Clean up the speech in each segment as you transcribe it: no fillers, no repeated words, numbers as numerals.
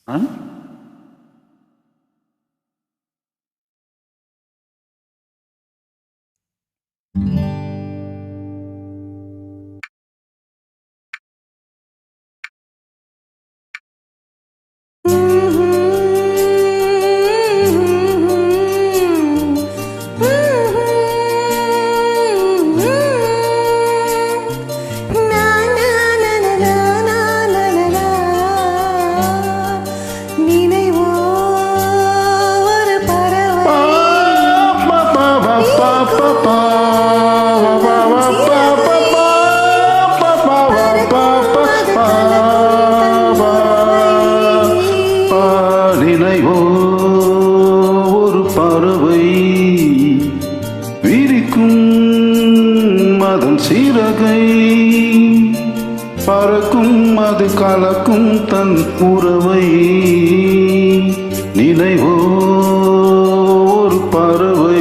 ஆ? நினைவோ ஒரு பறவை விரிக்கும் அதன் சிறகை பறக்கும் அது கலக்கும் தன் உறவை நினைவோ ஒரு பறவை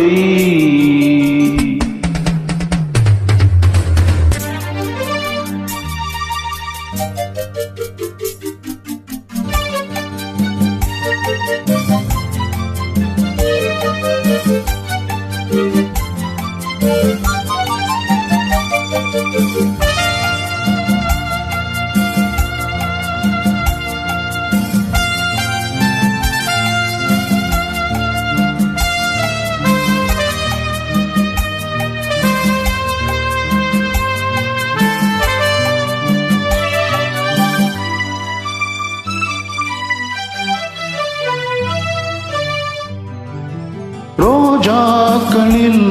ரோஜாக்களில்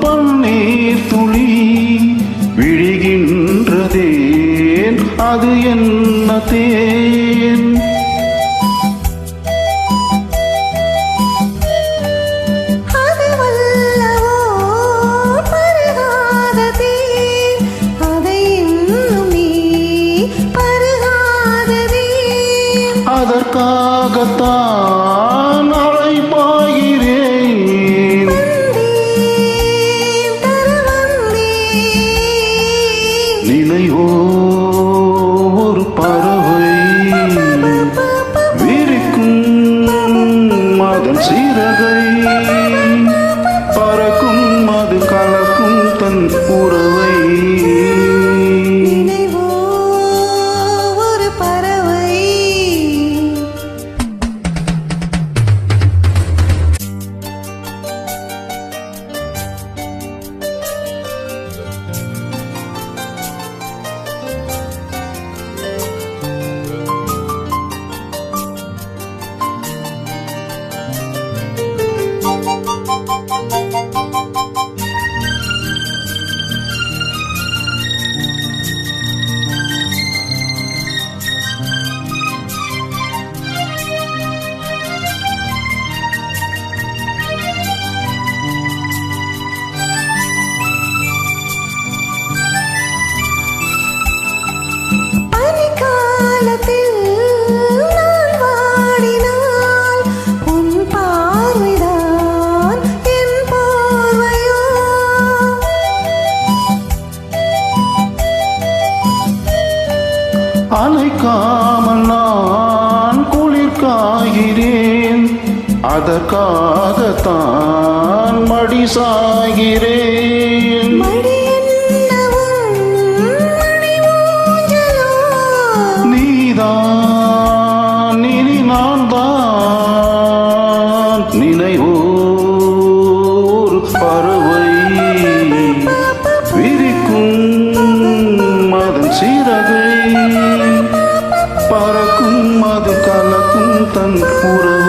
பன்னீர் துளி விழுகின்றதேன் அது என்ன தேன் அதற்காகத்தான் அழைப்பாகிறேன் நினைவோ ஒரு பறவை விரிக்கும் அதன் சிறகை பறக்கும் அது கலக்கும் தன் உறவை அணைக்காமல் நான் குளிர் காய்கிறேன் அதற்காகத்தான் மடி சாய்கிறேன் நீதான் இனி நான் தான் நினைவோ ஒரு பறவை விரிக்கும் அதன் சிறகை பறக்கும் அது கலக்கும் தன் உறவு